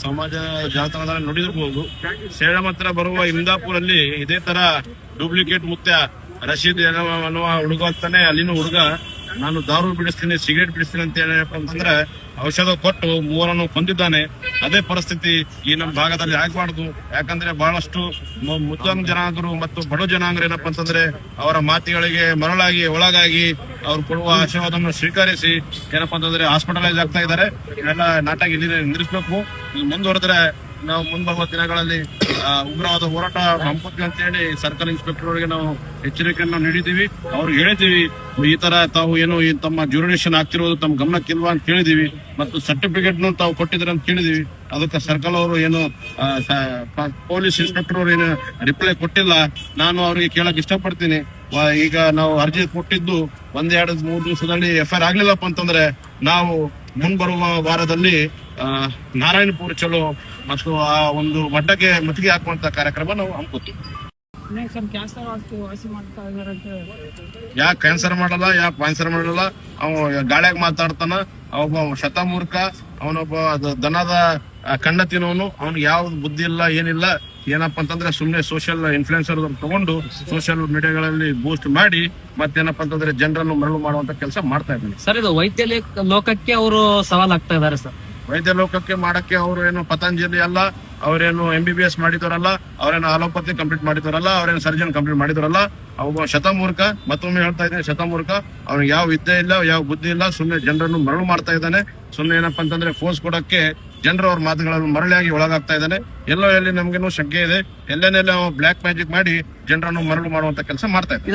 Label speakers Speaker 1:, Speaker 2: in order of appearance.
Speaker 1: ಸಮಾಜ ಜಾಲತಾಣದಲ್ಲಿ ನೋಡಿರ್ಬೋದು. ಸೇಡಂ ಹತ್ರ ಬರುವ ಇಂದಾಪುರಲ್ಲಿ ಇದೇ ತರ ಡೂಪ್ಲಿಕೇಟ್ ಮುತ್ಯ ರಶೀದ್ ಅನ್ನುವ ಹುಡುಗ ಅಂತಾನೆ ಅಲ್ಲಿನ ಹುಡುಗ ನಾನು ದಾರು ಬಿಡಿಸ್ತೀನಿ, ಸಿಗರೇಟ್ ಬಿಡಿಸ್ತೀನಿ ಅಂತ ಏನಪ್ಪ ಅಂತಂದ್ರೆ ಔಷಧ ಕೊಟ್ಟು ಮೂವರನ್ನು ಕೊಂದಿದ್ದಾನೆ. ಅದೇ ಪರಿಸ್ಥಿತಿ ಈ ನಮ್ಮ ಭಾಗದಲ್ಲಿ ಆಗ್ಬಾರ್ದು. ಯಾಕಂದ್ರೆ ಬಹಳಷ್ಟು ಮುಸ್ಲಿಂ ಜನಾಂಗರು ಮತ್ತು ಬಡ ಜನಾಂಗರು ಏನಪ್ಪಾ ಅಂತಂದ್ರೆ ಅವರ ಮಾತುಗಳಿಗೆ ಮರಳಾಗಿ ಒಳಗಾಗಿ ಅವ್ರು ಕೊಡುವ ಆಶೀರ್ವಾದವನ್ನು ಸ್ವೀಕರಿಸಿ ಏನಪ್ಪಾ ಅಂತಂದ್ರೆ ಹಾಸ್ಪಿಟಲೈಸ್ ಆಗ್ತಾ ಇದ್ದಾರೆ. ಇವೆಲ್ಲ ನಾಟಕ ಇಲ್ಲಿ ನಿಲ್ಲಿಸಬೇಕು. ಮುಂದುವರೆದ್ರೆ ನಾವು ಮುಂಬರುವ ದಿನಗಳಲ್ಲಿ ಉಗ್ರವಾದ ಹೋರಾಟ ಹಮ್ಮಿಕೊಳ್ತೀವಿ ಅಂತ ಹೇಳಿ ಸರ್ಕಲ್ ಇನ್ಸ್ಪೆಕ್ಟರ್ ಅವರಿಗೆ ನಾವು ಎಚ್ಚರಿಕೆಯನ್ನು ನೀಡಿದ್ದೀವಿ. ಅವ್ರಿಗೆ ಹೇಳಿದೀವಿ ಈ ತರ ತಾವು ಏನು ತಮ್ಮ ಜ್ಯೂರಿಡಿಕ್ಷನ್ ಆಗ್ತಿರೋದು ತಮ್ಮ ಗಮನಕ್ಕಿಲ್ವಾ ಅಂತ ಕೇಳಿದೀವಿ. ಮತ್ತು ಸರ್ಟಿಫಿಕೇಟ್ ತಾವು ಕೊಟ್ಟಿದ್ರೆ ಅಂತ ಕೇಳಿದೀವಿ. ಅದಕ್ಕೆ ಸರ್ಕಲ್ ಅವರು ಏನು ಪೊಲೀಸ್ ಇನ್ಸ್ಪೆಕ್ಟರ್ ಅವರು ಏನು ರಿಪ್ಲೈ ಕೊಟ್ಟಿಲ್ಲ. ನಾನು ಅವ್ರಿಗೆ ಕೇಳಕ್ ಇಷ್ಟಪಡ್ತೀನಿ. ಈಗ ನಾವು ಅರ್ಜಿ ಕೊಟ್ಟಿದ್ದು 1-2-3 ದಿವಸದಲ್ಲಿ FIR ಆಗ್ಲಿಲ್ಲಪ್ಪ ಅಂತಂದ್ರೆ ನಾವು ಮುಂಬರುವ ವಾರದಲ್ಲಿ ನಾರಾಯಣಪುರ ಚಲೋ ಮತ್ತು ಆ ಒಂದು ಮಟ್ಟಕ್ಕೆ ಮುತ್ತಿಗೆ ಹಾಕುವಂತ ಕಾರ್ಯಕ್ರಮ ನಾವು ಹಮ್ಮಿಕೊತೀವಿ. ಯಾಕೆ ಕ್ಯಾನ್ಸರ್ ಮಾಡಲ್ಲ, ಯಾಕೆ ಕ್ಯಾನ್ಸರ್ ಮಾಡಲ್ಲ, ಅವ ಗಾಳಿಯಾಗ ಮಾತಾಡ್ತಾನ, ಅವೊಬ್ಬ ಶತಮೂರ್ಖ, ಅವನೊಬ್ಬ ದನದ ಕಣ್ಣ ತಿನ್ನೋನು, ಅವ್ನಿಗೆ ಯಾವ್ದು ಬುದ್ಧಿ ಇಲ್ಲ ಏನಿಲ್ಲ. ಏನಪ್ಪಾ ಅಂತಂದ್ರೆ ಸುಮ್ನೆ ಸೋಷಿಯಲ್ ಇನ್ಫ್ಲೂಯೆನ್ಸರ್ ತಗೊಂಡು ಸೋಷಿಯಲ್ ಮೀಡಿಯಾಗಳಲ್ಲಿ ಬೂಸ್ಟ್ ಮಾಡಿ ಮತ್ತೇನಪ್ಪಾ ಅಂತಂದ್ರೆ ಜನರನ್ನು ಮರಳು ಮಾಡುವಂತ ಕೆಲಸ ಮಾಡ್ತಾ ಇದ್ದಾನೆ
Speaker 2: ಸರ್. ಇದು ವೈದ್ಯ ಲೋಕಕ್ಕೆ ಅವರು ಸವಾಲಾಗ್ತಾ ಇದಾರೆ ಸರ್.
Speaker 1: ವೈದ್ಯ ಲೋಕಕ್ಕೆ ಮಾಡಕ್ಕೆ ಅವರು ಏನು ಪತಂಜಲಿ ಅಲ್ಲ, ಅವರೇನು MBBS ಮಾಡಿದವರಲ್ಲ, ಅವರೇನು ಅಲೋಪತಿ ಕಂಪ್ಲೀಟ್ ಮಾಡಿದವರಲ್ಲ, ಅವರೇನು ಸರ್ಜನ್ ಕಂಪ್ಲೀಟ್ ಮಾಡಿದವರಲ್ಲ. ಅವ ಶತಮೂರ್ಖ. ಮತ್ತೊಮ್ಮೆ ಹೇಳ್ತಾ ಇದ್ದೇನೆ, ಶತಮೂರ್ಖ. ಅವ್ನಿಗೆ ಯಾವ ವಿದ್ಯೆ ಇಲ್ಲ, ಯಾವ ಬುದ್ಧಿ ಇಲ್ಲ. ಸುಮ್ಮನೆ ಜನರನ್ನು ಮರಳು ಮಾಡ್ತಾ ಇದ್ದಾನೆ. ಸುಮ್ಮನೆ ಏನಪ್ಪಾ ಅಂತಂದ್ರೆ ಫೋರ್ಸ್ ಕೊಡಕ್ಕೆ ಜನರು ಅವ್ರ ಮಾತುಗಳನ್ನು ಮರಳಿಯಾಗಿ ಒಳಗಾಗ್ತಾ ಇದ್ದಾನೆ. ಎಲ್ಲೋ ಎಲ್ಲಿ ನಮ್ಗೇನು ಶಂಕೆ ಇದೆ, ಎಲ್ಲೇನೆಲ್ಲ ಬ್ಲಾಕ್ ಮ್ಯಾಜಿಕ್ ಮಾಡಿ ಜನರನ್ನು ಮರಳು ಮಾಡುವಂತ ಕೆಲಸ ಮಾಡ್ತಾ ಇದ್ದಾನೆ.